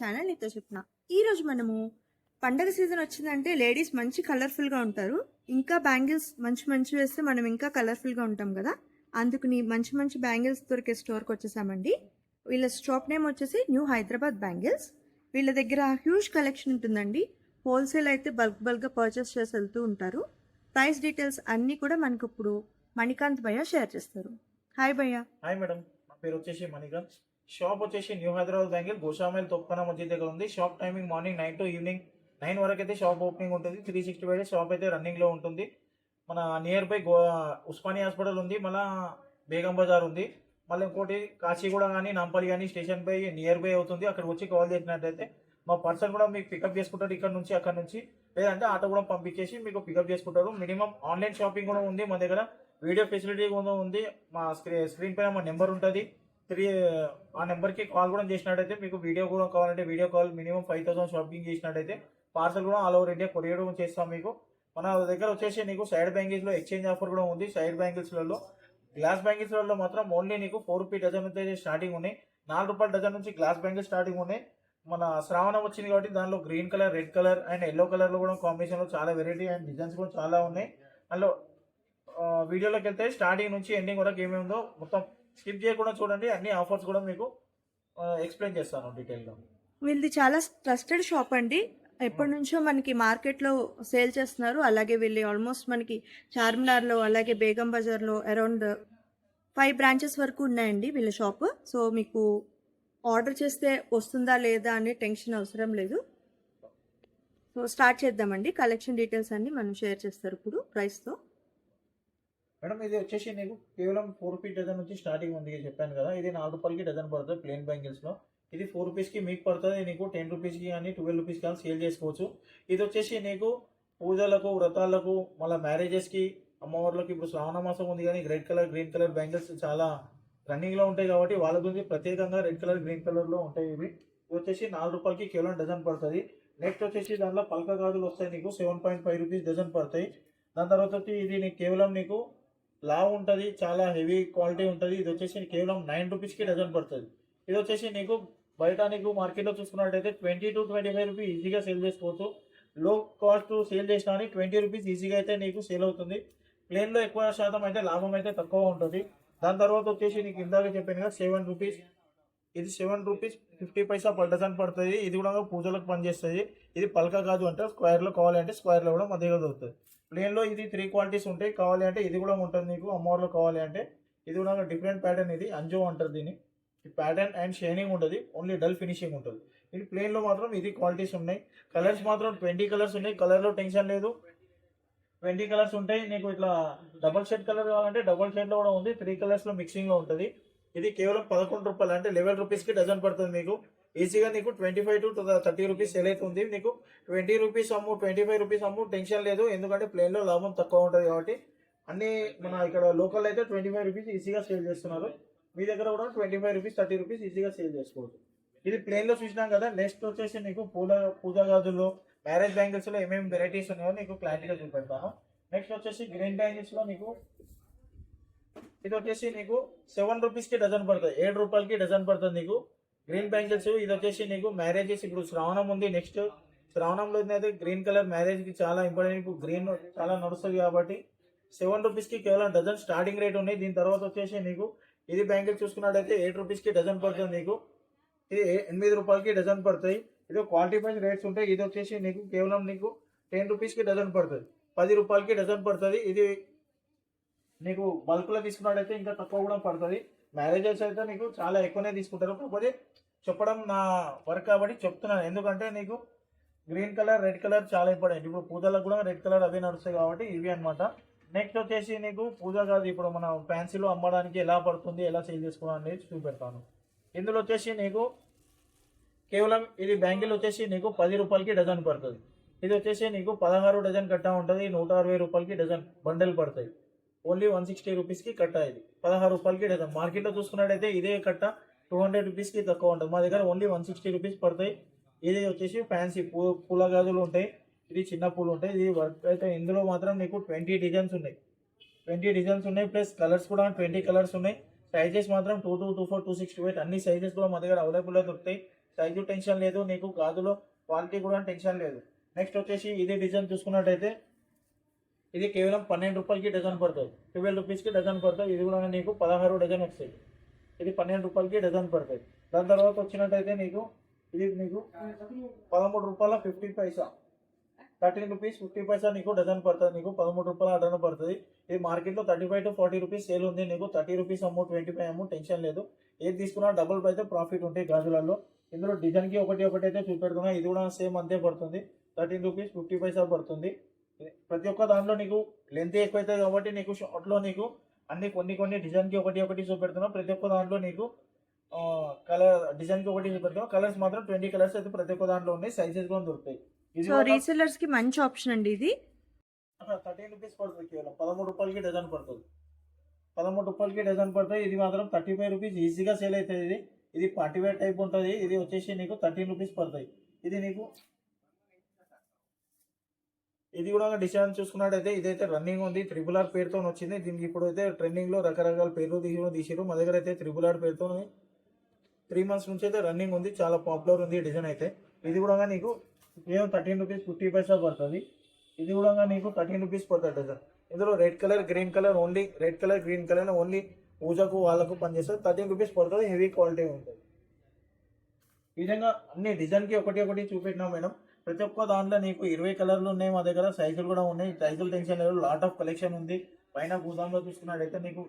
Channel నీతో చెప్పిన. ఈరోజు మనము పండగ సీజన్ వచ్చిందంటే లేడీస్ మంచి కలర్ఫుల్గా ఉంటారు. ఇంకా బ్యాంగిల్స్ మంచి మంచి వేస్తే మనం ఇంకా కలర్ఫుల్గా ఉంటాం కదా. అందుకని మంచి మంచి బ్యాంగిల్స్ దొరికే స్టోర్కి వచ్చేసామండి. వీళ్ళ షాప్ నేమ్ వచ్చేసి న్యూ హైదరాబాద్ బ్యాంగిల్స్. వీళ్ళ దగ్గర హ్యూజ్ కలెక్షన్ ఉంటుందండి. హోల్సేల్ అయితే బల్క్గా పర్చేస్ చేసి వెళ్తూ ఉంటారు. ప్రైస్ డీటెయిల్స్ అన్నీ కూడా మనకు ఇప్పుడు మణికాంత్ భయ్య షేర్ చేస్తారు. హాయ్ భయ్య. హాయ్ మేడం, నా పేరు వచ్చేసి మణికాంత్. షాప్ వచ్చేసి న్యూ హైదరాబాద్ బ్యాంగిల్ గోషామైల్ తొక్కన మధ్య దగ్గర ఉంది. Shop timing morning 9 to evening 9 వరకు అయితే షాప్ ఓపెనింగ్ ఉంటుంది. 365 డేస్ షాప్ అయితే రన్నింగ్లో ఉంటుంది. మన నియర్ బై ఉస్మానియా హాస్పిటల్ ఉంది, మళ్ళీ బేగం బజార్ ఉంది, మళ్ళీ ఇంకోటి కాచిగూడ కానీ నాంపల్లి కానీ స్టేషన్ బై నియర్ బై అవుతుంది. అక్కడికి వచ్చి కాల్ చేసినట్టయితే మా పర్సన్ కూడా మీకు పికప్ చేసుకుంటారు ఇక్కడ నుంచి అక్కడ నుంచి, లేదంటే ఆటో కూడా పంపించేసి మీకు పికప్ చేసుకుంటారు. మినిమం ఆన్లైన్ షాపింగ్ కూడా ఉంది మా దగ్గర, వీడియో ఫెసిలిటీ కూడా ఉంది. మా స్క్రీన్ పైన మా నెంబర్ ఉంటుంది. ఆ నెంబర్కి కాల్ కూడా చేసినట్టయితే మీకు వీడియో కూడా కావాలంటే వీడియో కాల్ మినిమం 5,000 షాపింగ్ చేసినట్టయితే పార్సల్ కూడా ఆల్ ఓవర్ ఇండియా కొరియర్ చేస్తాం మీకు. మన దగ్గర వచ్చేసి నీకు సైడ్ బ్యాంగిల్స్లో ఎక్స్చేంజ్ ఆఫర్ కూడా ఉంది. సైడ్ బ్యాంగిల్స్లలో గ్లాస్ బ్యాంగిల్స్లలో మాత్రం ఓన్లీ నీకు 4 రూపీ డజన్ నుంచి స్టార్టింగ్ ఉన్నాయి. 4 రూపాయల డజన్ నుంచి గ్లాస్ బ్యాంగిల్స్ స్టార్టింగ్ ఉన్నాయి. మన శ్రావణం వచ్చింది కాబట్టి దానిలో green colour, red colour and yellow కలర్లో కూడా కాంబినేషన్లో చాలా వెరైటీ అండ్ డిజైన్స్ కూడా చాలా ఉన్నాయి. అందులో వీడియోలోకి వెళ్తే స్టార్టింగ్ నుంచి ఎండింగ్ వరకు ఏమేమి ఉందో మొత్తం స్కిప్ చేయకుండా చూడండి. అన్ని ఆఫర్స్ కూడా మీకు ఎక్స్ప్లెయిన్ చేస్తాను డీటెయిల్గా. వీళ్ళది చాలా ట్రస్టెడ్ షాప్ అండి. ఎప్పటి నుంచో మనకి మార్కెట్లో సేల్ చేస్తున్నారు. అలాగే వీళ్ళు ఆల్మోస్ట్ మనకి చార్మినార్లో అలాగే బేగం బజార్లో అరౌండ్ 5 బ్రాంచెస్ వరకు ఉన్నాయండి వీళ్ళ షాప్. సో మీకు ఆర్డర్ చేస్తే వస్తుందా లేదా అనే టెన్షన్ అవసరం లేదు. సో స్టార్ట్ చేద్దామండి. కలెక్షన్ డీటెయిల్స్ అన్ని మనం షేర్ చేస్తారు ఇప్పుడు ప్రైస్తో. మేడం ఇది వచ్చేసి నీకు కేవలం 4 రూపీ డజన్ నుంచి స్టార్టింగ్ ఉంది చెప్పాను కదా. ఇది 4 రూపాయలకి డజన్ పడుతుంది ప్లెయిన్ బ్యాంగిల్స్లో. ఇది 4 రూపీస్కి మీకు పడుతుంది. నీకు 10 రూపీస్కి కానీ 12 రూపీస్కి కానీ సేల్ చేసుకోవచ్చు. ఇది వచ్చేసి నీకు పూజలకు, వ్రతాలకు, మళ్ళీ మ్యారేజెస్కి, అమ్మవార్లకు ఇప్పుడు శ్రావణ మాసం ఉంది కానీ red colour, green colour bangles చాలా రన్నింగ్లో ఉంటాయి కాబట్టి వాళ్ళ గురించి ప్రత్యేకంగా రెడ్ కలర్, గ్రీన్ కలర్లో ఉంటాయి. ఇవి వచ్చేసి 4 రూపాయలకి కేవలం డజన్ పడుతుంది. నెక్స్ట్ వచ్చేసి దాంట్లో పల్కా గాజులు వస్తాయి నీకు 7.5 రూపీస్ డజన్ పడతాయి. దాని తర్వాత వచ్చి ఇది నీకు కేవలం నీకు లావ్ ఉంటుంది, చాలా హెవీ క్వాలిటీ ఉంటుంది. ఇది వచ్చేసి కేవలం 9 రూపీస్కి డజన్ పడుతుంది. ఇది వచ్చేసి నీకు బయట నీకు మార్కెట్లో చూసుకున్నట్టయితే 20 to 25 రూపీస్ ఈజీగా సేల్ చేసుకోవచ్చు. లో కాస్ట్ సేల్ చేసినా 20 రూపీస్ ఈజీగా అయితే నీకు సేల్ అవుతుంది. ప్లేన్లో ఎక్కువ శాతం అయితే లాభం అయితే తక్కువ ఉంటుంది. దాని తర్వాత వచ్చేసి నీకు ఇందాక చెప్పాను కదా 7 రూపీస్, ఇది 7 రూపీస్ 50 పైసా పర్ డజన్ పడుతుంది. ఇది కూడా పూజలకు పనిచేస్తుంది. ఇది పల్కా కాదు అంటే స్క్వేర్లో కావాలంటే స్క్వేర్లో కూడా మా దగ్గర దొరుకుతుంది. ప్లేన్లో ఇది 3 క్వాలిటీస్ ఉంటాయి. కావాలి అంటే ఇది కూడా ఉంటుంది నీకు. అమ్మవారిలో కావాలి అంటే ఇది కూడా డిఫరెంట్ ప్యాటర్న్, ఇది అంజో అంటారు దీన్ని. ఈ ప్యాటర్న్ అండ్ షైనింగ్ ఉంటుంది, ఓన్లీ డల్ ఫినిషింగ్ ఉంటుంది. ఇది ప్లేన్లో మాత్రం ఇది క్వాలిటీస్ ఉన్నాయి. కలర్స్ మాత్రం 20 కలర్స్ ఉన్నాయి. కలర్లో టెన్షన్ లేదు, 20 కలర్స్ ఉంటాయి. నీకు ఇట్లా డబల్ షేడ్ కలర్ కావాలంటే డబల్ షేడ్లో కూడా ఉంది. 3 కలర్స్లో మిక్సింగ్లో ఉంటుంది. ఇది కేవలం 11 రూపాయలు అంటే 11 రూపీస్కి డజన్ పడుతుంది మీకు. ఈజీగా నీకు 25 to 30 రూపీస్ సేల్ అవుతుంది. నీకు 20 రూపీస్ అమ్ము, 25 రూపీస్ అమ్ము, టెన్షన్ లేదు. ఎందుకంటే ప్లేన్లో లాభం తక్కువ ఉంటుంది కాబట్టి. అన్ని మన ఇక్కడ లోకల్ అయితే 25 రూపీస్ ఈజీగా సేల్ చేస్తున్నారు. మీ దగ్గర కూడా 25 రూపీస్, 30 రూపీస్ ఈజీగా సేల్ చేసుకోవచ్చు. ఇది ప్లేన్లో చూసినాం కదా. నెక్స్ట్ వచ్చేసి నీకు పూజా గాజుల్లో, మ్యారేజ్ బ్యాంగిల్స్లో ఏమేమి వెరైటీస్ ఉన్నాయో నీకు క్లారిటీగా చూపెడతాను. నెక్స్ట్ వచ్చేసి గ్రీన్ బ్యాంగిల్స్లో నీకు ఇది వచ్చేసి నీకు 7 రూపీస్కి డజన్ పడుతుంది. 7 రూపాయలకి డజన్ పడుతుంది నీకు గ్రీన్ బ్యాంగిల్స్. ఇది వచ్చేసి నీకు మ్యారేజెస్, ఇప్పుడు శ్రావణం ఉంది. నెక్స్ట్ శ్రావణంలో అయితే గ్రీన్ కలర్ మ్యారేజ్కి చాలా ఇంపార్టెంట్. ఇప్పుడు గ్రీన్ చాలా నడుస్తుంది కాబట్టి 7 రూపీస్కి కేవలం డజన్ స్టార్టింగ్ రేట్ ఉన్నాయి. దీని తర్వాత వచ్చేసి నీకు ఇది బ్యాంగిల్ చూసుకున్నట్టయితే 8 రూపీస్కి డజన్ పడుతుంది నీకు. ఇది 8 రూపాయలకి డజన్ పడతాయి. ఇది క్వాలిటీ వైజ్ రేట్స్ ఉంటాయి. ఇది వచ్చేసి నీకు కేవలం నీకు 10 రూపీస్కి డజన్ పడుతుంది, 10 రూపాయలకి డజన్ పడుతుంది. ఇది నీకు బల్క్లో తీసుకున్నట్టయితే ఇంకా తక్కువ కూడా పడుతుంది. మ్యారేజెస్ అయితే నీకు చాలా ఎక్కువనే తీసుకుంటారు. కాకపోతే చెప్పడం నా వర్క్ కాబట్టి చెప్తున్నాను. ఎందుకంటే నీకు గ్రీన్ కలర్, రెడ్ కలర్ చాలా ఇంపార్టెంట్. ఇప్పుడు పూజలకు కూడా రెడ్ కలర్ అవే నడుస్తాయి కాబట్టి ఇవి అనమాట. నెక్స్ట్ వచ్చేసి నీకు పూజ కాదు, ఇప్పుడు మన ఫ్యాన్సీలో అమ్మడానికి ఎలా పడుతుంది, ఎలా సేల్ చేసుకోవడం అనేది చూపెడతాను. ఇందులో వచ్చేసి నీకు కేవలం ఇది బ్యాంగిల్ వచ్చేసి నీకు 10 రూపాయలకి డజన్ పడుతుంది. ఇది వచ్చేసి నీకు 16 డజన్ కట్ట ఉంటుంది. 160 రూపాయలకి డజన్ బండల్ పడతాయి. ఓన్లీ 160 రూపీస్కి కట్ట. ఇది 16 రూపాయలకి డజన్. మార్కెట్లో చూసుకున్నట్టయితే ఇదే కట్ట 200 రూపీస్కి తక్కువ ఉంటుంది. మా దగ్గర ఓన్లీ 160 రూపీస్ పడతాయి. ఇది వచ్చేసి ఫ్యాన్సీ పూల గాజులు ఉంటాయి. ఇది చిన్న పూలు ఉంటాయి. ఇది వర్క్ అయితే ఇందులో మాత్రం నీకు 20 డిజైన్స్ ఉన్నాయి. 20 డిజైన్స్ ఉన్నాయి. ప్లస్ కలర్స్ కూడా 20 కలర్స్ ఉన్నాయి. సైజెస్ మాత్రం 22, 24, 268 అన్ని సైజెస్ కూడా మా దగ్గర అవైలబుల్గా దొరుకుతాయి. సైజు టెన్షన్ లేదు, నీకు గాజులో క్వాలిటీ కూడా టెన్షన్ లేదు. నెక్స్ట్ వచ్చేసి ఇదే డిజైన్ చూసుకున్నట్టయితే ఇది కేవలం 12 రూపాయలకి డజన్ పడుతుంది, 12 రూపీస్కి డజన్ పడుతుంది. ఇది కూడా నీకు 16 డజన్ వస్తాయి. ఇది 12 రూపాయలకి డజన్ పడుతుంది. దాని తర్వాత వచ్చినట్టయితే నీకు ఇది నీకు 13 రూపాయల 50 పైసా, 13 రూపీస్ 50 పైసా నీకు డజన్ పడుతుంది. నీకు 13 రూపాయల డజన్ పడుతుంది. ఇది మార్కెట్లో 35 to 40 రూపీస్ సేల్ ఉంది. నీకు 30 రూపీస్ అమ్ము, 25 అమ్ము, టెన్షన్ లేదు. ఏది తీసుకున్నా డబుల్ అయితే ప్రాఫిట్ ఉంటాయి గాజులలో. ఇందులో డిజైన్కి ఒకటి అయితే చూపెడుతున్నా. ఇది కూడా సేమ్ అంతే పడుతుంది, 13 రూపీస్ 50 పైసా పడుతుంది. ప్రతి ఒక్క దాంట్లో నీకు లెంత్ ఎక్కువ అవుతుంది కాబట్టి నీకు షార్ట్లో నీకు అన్ని కొన్ని డిజైన్కి ఒకటి చూపెడుతున్నా. ప్రతి ఒక్క దాంట్లో నీకు కలర్ డిజైన్కి ఒకటి చూపెడుతున్నాం. కలర్స్ మాత్రం 20 కలర్స్ అయితే ప్రతి ఒక్క దాంట్లో ఉన్నాయి. సైజెస్ కూడా దొరుకుతాయి. సో రీసెల్లర్స్ కి మంచి ఆప్షన్ అండి ఇది. 13 రూపీస్ పడుతుంది, కేవలం 13 రూపాయలకి డజన్ పడుతుంది. 13 రూపాయలకి డజన్ పడుతుంది. ఇది మాత్రం 35 రూపీస్ ఈజీగా సేల్ అవుతుంది. ఇది పార్టీవేర్ టైప్ ఉంటుంది. ఇది వచ్చేసి నీకు 13 రూపీస్ పడుతుంది. ఇది నీకు ఇది కూడా డిజైన్ చూసుకున్నట్టయితే ఇదైతే రన్నింగ్ ఉంది, RRR పేరుతో వచ్చింది. దీనికి ఇప్పుడు అయితే ట్రెండింగ్ లో రకరకాల పేర్లు తీసిరు. మా దగ్గర అయితే RRR పేరుతో 3 months నుంచి అయితే రన్నింగ్ ఉంది. చాలా పాపులర్ ఉంది ఈ డిజైన్ అయితే. ఇది కూడా నీకు కేవలం 13 రూపీస్ 50 పైసా పడుతుంది. ఇది కూడా నీకు 13 రూపీస్ పడుతుంది డజన్. ఇందులో red colour green colour only, red colour green colour only పూజకు వాళ్ళకు పనిచేస్తుంది. 13 రూపీస్ పడుతుంది. హెవీ క్వాలిటీ ఉంటుంది. ఈ విధంగా అన్ని డిజైన్కి ఒకటి చూపెట్టినాం మేడం. ప్రతి ఒక్క దాంట్లో నీకు 20 కలర్లు ఉన్నాయి మా దగ్గర. సైజులు కూడా ఉన్నాయి, సైజులు టెన్షన్ లేదు. లాట్ ఆఫ్ కలెక్షన్ ఉంది. పైన గోదాంలో చూసుకున్నట్టయితే నీకు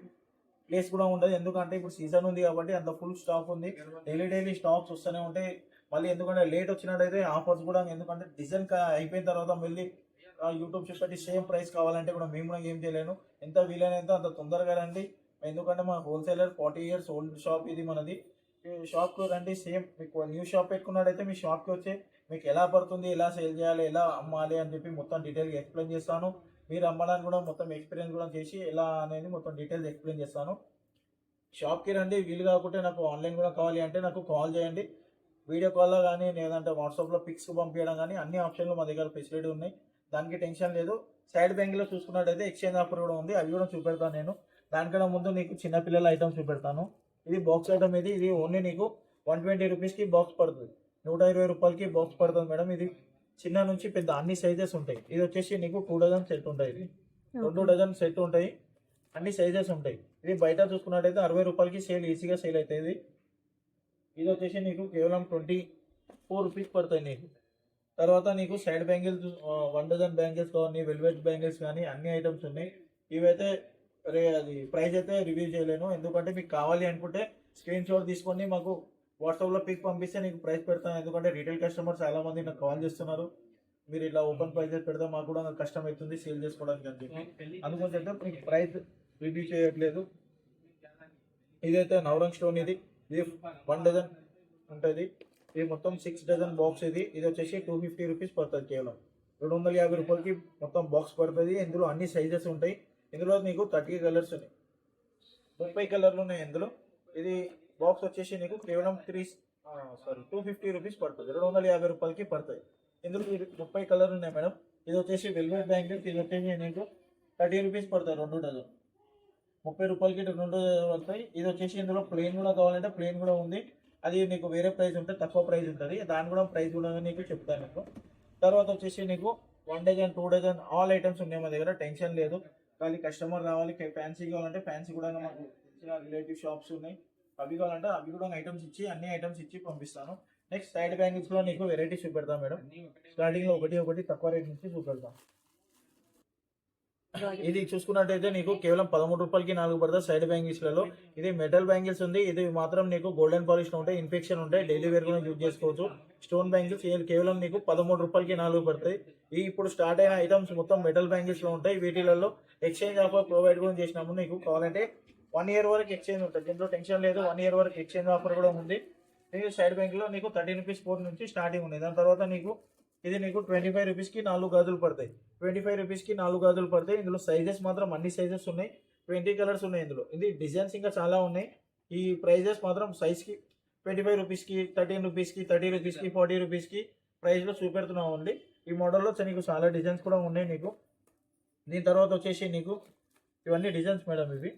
ప్లేస్ కూడా ఉండదు, ఎందుకంటే ఇప్పుడు సీజన్ ఉంది కాబట్టి అంత ఫుల్ స్టాక్ ఉంది. డైలీ స్టాక్స్ వస్తూనే ఉంటాయి. మళ్ళీ ఎందుకంటే లేట్ వచ్చినట్టయితే ఆఫర్స్ కూడా, ఎందుకంటే డిజైన్ అయిపోయిన తర్వాత మళ్ళీ యూట్యూబ్ చెప్పి సేమ్ ప్రైస్ కావాలంటే కూడా మేము కూడా ఏం చేయలేను. ఎంత వీలైనంత అంత తొందరగా రండి, ఎందుకంటే మన హోల్సేలర్ 40 years ఓల్డ్ షాప్ ఇది మనది. షాప్కి రండి. సేమ్ మీకు న్యూ షాప్ పెట్టుకున్నట్టయితే మీ షాప్కి వచ్చి మీకు ఎలా పడుతుంది, ఎలా సేల్ చేయాలి, ఎలా అమ్మాలి అని చెప్పి మొత్తం డీటెయిల్గా ఎక్స్ప్లెయిన్ చేస్తాను. మీరు అమ్మడానికి కూడా మొత్తం ఎక్స్పీరియన్స్ కూడా చేసి ఎలా అనేది మొత్తం డీటెయిల్స్ ఎక్స్ప్లెయిన్ చేస్తాను. షాప్కి రండి. వీలు కాకుంటే నాకు ఆన్లైన్ కూడా కావాలి అంటే నాకు కాల్ చేయండి. వీడియో కాల్లో కానీ లేదంటే వాట్సాప్లో పిక్స్ పంపించడం కానీ అన్ని ఆప్షన్లు మా దగ్గర ఫెసిలిటీ ఉన్నాయి. దానికి టెన్షన్ లేదు. సైడ్ బ్యాంక్లో చూసుకున్నట్టయితే ఎక్స్చేంజ్ ఆఫర్ కూడా ఉంది, అవి కూడా చూపెడతాను నేను. దానికన్నా ముందు నీకు చిన్నపిల్లల ఐటమ్స్ చూపెడతాను. ఇది బాక్స్ ఐటమ్. ఇది ఓన్లీ నీకు 120 రూపీస్కి బాక్స్ పడుతుంది, 120 రూపాయలకి బాక్స్ పడుతుంది మేడం. ఇది చిన్న నుంచి పెద్ద అన్ని సైజెస్ ఉంటాయి. ఇది వచ్చేసి నీకు 2 డజన్ సెట్ ఉంటాయి. ఇది 2 డజన్ సెట్ ఉంటాయి, అన్ని సైజెస్ ఉంటాయి. ఇది బయట చూసుకున్నట్టయితే 60 రూపాయలకి ఈజీగా సేల్ అవుతుంది. ఇది వచ్చేసి నీకు కేవలం 24 రూపీస్ పడుతుంది నీకు. తర్వాత నీకు సైడ్ బ్యాంగిల్స్ 1 డజన్ బ్యాంగిల్స్ కానీ వెల్వెట్ బ్యాంగిల్స్ కానీ అన్ని ఐటమ్స్ ఉన్నాయి. ఇవైతే అది ప్రైస్ అయితే రివ్యూ చేయలేను, ఎందుకంటే మీకు కావాలి అనుకుంటే స్క్రీన్ షాట్ తీసుకొని మాకు వాట్సాప్లో పిక్ పంపిస్తే నీకు ప్రైస్ పెడతాను. ఎందుకంటే రీటైల్ కస్టమర్ చాలా మంది నాకు కాల్ చేస్తున్నారు, మీరు ఇట్లా ఓపెన్ ప్రైజెస్ పెడితే మాకు కూడా కష్టం అవుతుంది సేల్ చేసుకోవడానికి అని చెప్పి, అందుకని అయితే మీకు ప్రైస్ రివ్యూ చేయట్లేదు. ఇదైతే నవరంగ్ స్టోన్. ఇది 1 డజన్ ఉంటుంది. ఇది మొత్తం 6 డజన్ బాక్స్. ఇది వచ్చేసి 250 రూపీస్ పడుతుంది. కేవలం 250 రూపాయలకి మొత్తం బాక్స్ పడుతుంది. ఇందులో అన్ని సైజెస్ ఉంటాయి. ఇందులో నీకు 30 కలర్స్ ఉన్నాయి, 30 కలర్లు ఉన్నాయి ఇందులో. ఇది బాక్స్ వచ్చేసి నీకు కేవలం 250 రూపీస్ పడుతుంది, 250 రూపాయలకి పడుతుంది. ఇందులో 30 కలర్లు ఉన్నాయి మేడం. ఇది వచ్చేసి వెల్వెట్ బ్యాంగిల్స్. ఇది వచ్చేసి నీకు 30 రూపీస్ పడుతుంది, 2 డజన్ 30 రూపాయలకి 2 డజన్ పడతాయి. ఇది వచ్చేసి ఇందులో ప్లెయిన్ కూడా కావాలంటే ప్లెయిన్ కూడా ఉంది. అది నీకు వేరే ప్రైస్ ఉంటుంది, తక్కువ ప్రైస్ ఉంటుంది. దాని కూడా ప్రైస్ కూడా నీకు చెప్తాను నీకు. తర్వాత వచ్చేసి నీకు 1 డజన్ 2 డజన్ ఆల్ ఐటమ్స్ ఉన్నాయి మా దగ్గర, టెన్షన్ లేదు. కానీ కస్టమర్ రావాలి, ఫ్యాన్సీ కావాలంటే ఫ్యాన్సీ కూడా మాకు రిలేటివ్ షాప్స్ ఉన్నాయి, అవి కావాలంటే అవి కూడా ఐటమ్స్ ఇచ్చి అన్ని ఐటమ్స్ ఇచ్చి పంపిస్తాను. నెక్స్ట్ సైడ్ బ్యాంగిల్స్ లో నీకు వెరైటీస్ చూపెడతాం మేడం. స్టార్టింగ్ లో ఒకటి తక్కువ రేట్ నుంచి చూపెడతాం. ఇది చూసుకున్నట్టయితే నీకు కేవలం 13 రూపాయలకి 4 పడుతుంది సైడ్ బ్యాంగిల్స్ లలో. ఇది మెటల్ బ్యాంగిల్స్ ఉంది. ఇది మాత్రం నీకు గోల్డెన్ పాలిష్ ఉంటాయి, ఇన్ఫెక్షన్ ఉంటాయి, డైలీ వేర్ కూడా యూజ్ చేసుకోవచ్చు. స్టోన్ బ్యాంగిల్స్ కేవలం నీకు 13 రూపాయలకి 4 పడతాయి. ఈ ఇప్పుడు స్టార్ట్ అయిన ఐటమ్స్ మొత్తం మెటల్ బ్యాంగిల్స్ లో ఉంటాయి. వీటిలలో ఎక్స్చేంజ్ ఆఫర్ ప్రొవైడ్ కూడా చేసినాము. నీకు కావాలంటే 1 year వరకు ఎక్స్చేంజ్ ఉంటుంది, దీంట్లో టెన్షన్ లేదు. 1 year వరకు ఎక్స్చేంజ్ ఆఫర్ కూడా ఉంది. నీకు సైడ్ బ్యాంక్ లో నీకు 13 రూపీస్ 4 నుంచి స్టార్టింగ్ ఉంది. దాని తర్వాత నీకు ఇది నీకు 25 రూపీస్కి 4 గాజులు పడతాయి, 25 రూపీస్కి 4 గాజులు పడతాయి. ఇందులో సైజెస్ మాత్రం అన్ని సైజెస్ ఉన్నాయి, 20 కలర్స్ ఉన్నాయి ఇందులో. ఇది డిజైన్స్ ఇంకా చాలా ఉన్నాయి. ఈ ప్రైజెస్ మాత్రం సైజ్కి 25 రూపీస్కి 13 రూపీస్కి 30 రూపీస్కి 40 రూపీస్కి ప్రైస్లో చూపెడుతున్నాం ఓన్లీ. ఈ మోడల్లో నీకు చాలా డిజైన్స్ కూడా ఉన్నాయి నీకు. దీని తర్వాత వచ్చేసి నీకు ఇవన్నీ డిజైన్స్ మేడం. ఇవి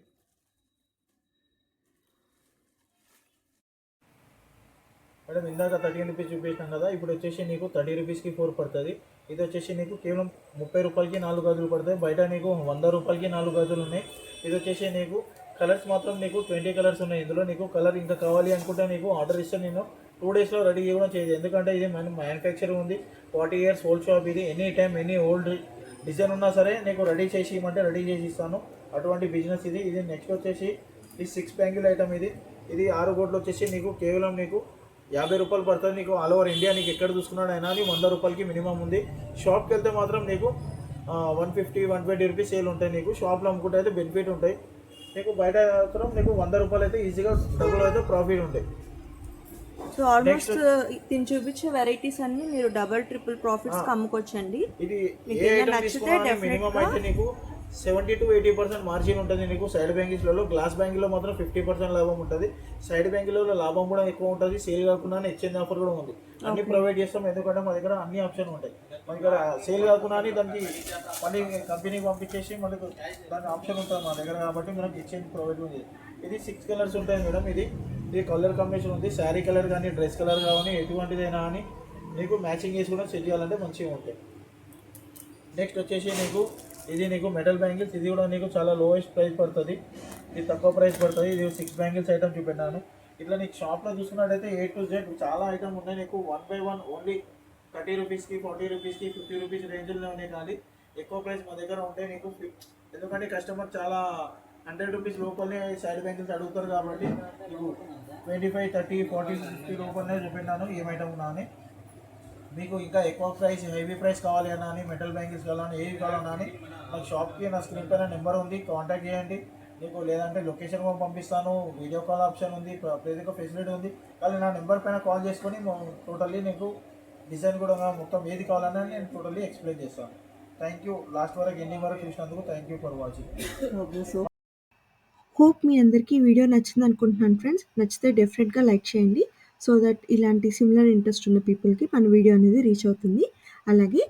మేడం ఇందాక 13 రూపీస్ చూపించాం కదా, ఇప్పుడు వచ్చేసి నీకు 30 రూపీస్కి 4 పడుతుంది. ఇది వచ్చేసి నీకు కేవలం 30 రూపాయలకి 4 గాజులు పడతాయి. బయట నీకు 100 రూపాయలకి 4 గాజులు ఉన్నాయి. ఇది వచ్చేసి నీకు కలర్స్ మాత్రం నీకు 20 కలర్స్ ఉన్నాయి. ఇందులో నీకు కలర్ ఇంకా కావాలి అనుకుంటే నీకు ఆర్డర్ ఇస్తే నేను 2 డేస్లో రెడీ చేయడం చేయదు. ఎందుకంటే ఇది మన మ్యానుఫ్యాక్చర్ ఉంది, 40 ఇయర్స్ ఓల్డ్ షాప్ ఇది. Any time any old design ఉన్నా సరే నీకు రెడీ చేసి ఇవ్వమంటే రెడీ చేసి ఇస్తాను. అటువంటి బిజినెస్ ఇది. ఇది నెక్స్ట్ వచ్చేసి ఈ 6 బ్యాంగిల్ ఐటమ్ ఇది. ఇది 6 గోట్లు వచ్చేసి నీకు కేవలం నీకు 50 రూపాయలు పడుతుంది. నీకు ఆల్ ఓవర్ ఇండియా నీకు ఎక్కడ చూసుకున్నాడైనా అది 100 రూపాయలకి మినిమం ఉంది. షాప్కి వెళ్తే మాత్రం నీకు 150 120 రూపీస్ సేల్ ఉంటాయి. నీకు షాప్లో అమ్ముకుంటే అయితే బెనిఫిట్ ఉంటాయి. నీకు బయట మాత్రం నీకు 100 రూపాయలు అయితే ఈజీగా డబ్బులు అయితే ప్రాఫిట్ ఉంటాయి. సో ఆల్మోస్ట్ దీన్ని చూపించే వెరైటీస్ అన్ని మీరు డబల్ ట్రిపుల్ ప్రాఫిట్స్ అమ్ముకోవచ్చండి. ఇది మీకు ఏ ఏదైనా ఐటమ్ నచ్చితే తీసుకోవాలని definitely మినిమం అయితే నీకు 70 to 80% మార్జిన్ ఉంటుంది. నీకు సైడ్ బ్యాంగిల్స్లలో గ్లాస్ బ్యాంగిల్లో మాత్రం 50% లాభం ఉంటుంది. సైడ్ బ్యాంగిల్లో లాభం కూడా ఎక్కువ ఉంటుంది. సేల్ కాకుండా ఎక్స్చేంజ్ ఆఫర్ కూడా ఉంది. అన్ని ప్రొవైడ్ చేస్తాం. ఎందుకంటే మా దగ్గర అన్ని ఆప్షన్ ఉంటాయి. మన దగ్గర సేల్ కాకుండా దానికి మళ్ళీ కంపెనీకి పంపించేసి మళ్ళీ దాని ఆప్షన్ ఉంటుంది మా దగ్గర. కాబట్టి మనకి ఎక్స్చేంజ్ ప్రొవైడ్ ఉంది. ఇది 6 కలర్స్ ఉంటాయి మేడం. ఇది కలర్ కాంబినేషన్ ఉంది. శారీ కలర్ కానీ డ్రెస్ కలర్ కానీ ఎటువంటిదైనా కానీ నీకు మ్యాచింగ్ వేసి కూడా సెట్ చేయాలంటే మంచిగా ఉంటాయి. నెక్స్ట్ వచ్చేసి నీకు మెటల్ బ్యాంగిల్స్. ఇది కూడా నీకు చాలా లోయెస్ట్ ప్రైస్ పడుతుంది. ఇది తక్కువ ప్రైస్ పడుతుంది. ఇది 6 బ్యాంగిల్స్ ఐటమ్ చూపెట్టాను. ఇట్లా నీకు షాప్లో చూసుకున్నట్టయితే A to Z చాలా ఐటమ్ ఉన్నాయి. నీకు 1 by 1 ఓన్లీ 30 రూపీస్కి 40 రూపీస్కి 50 రూపీస్ రేంజ్లో ఉన్నాయి. కానీ ఎక్కువ ప్రైస్ మా దగ్గర ఉంటాయి నీకు. ఎందుకంటే కస్టమర్ చాలా 100 రూపీస్ లోపలనే సైడ్ బ్యాంగిల్స్ అడుగుతారు. కాబట్టి నీకు 25 30 40 50 లోపలనే చూపెట్టాను ఏం ఐటమ్ ఉన్నా అని. మీకు ఇంకా ఎక్కువ ప్రైస్ హెవీ ప్రైస్ కావాలి అన్నా అని మెటల్ బ్యాంగిల్స్ కావాలని ఏవి కావాలన్నా అని నాకు షాప్కి నా స్క్రీన్ పైన నెంబర్ ఉంది, కాంటాక్ట్ చేయండి. మీకు లేదంటే లొకేషన్ కూడా పంపిస్తాను. వీడియో కాల్ ఆప్షన్ ఉంది, ప్రతి ఒక్క ఫెసిలిటీ ఉంది. కానీ నా నెంబర్ పైన కాల్ చేసుకొని టోటల్లీ నీకు డిజైన్ కూడా మొత్తం ఏది కావాలన్నా నేను టోటల్లీ ఎక్స్ప్లెయిన్ చేస్తాను. Thank you. లాస్ట్ వరకు ఎండింగ్ వరకు చూసినందుకు thank you for watching. Hope మీ అందరికీ ఈ వీడియో నచ్చింది అనుకుంటున్నాను ఫ్రెండ్స్. నచ్చితే డెఫినెట్గా లైక్ చేయండి. సో దట్ ఇలాంటి సిమిలర్ ఇంట్రెస్ట్ ఉన్న పీపుల్కి మన వీడియో అనేది రీచ్ అవుతుంది. అలాగే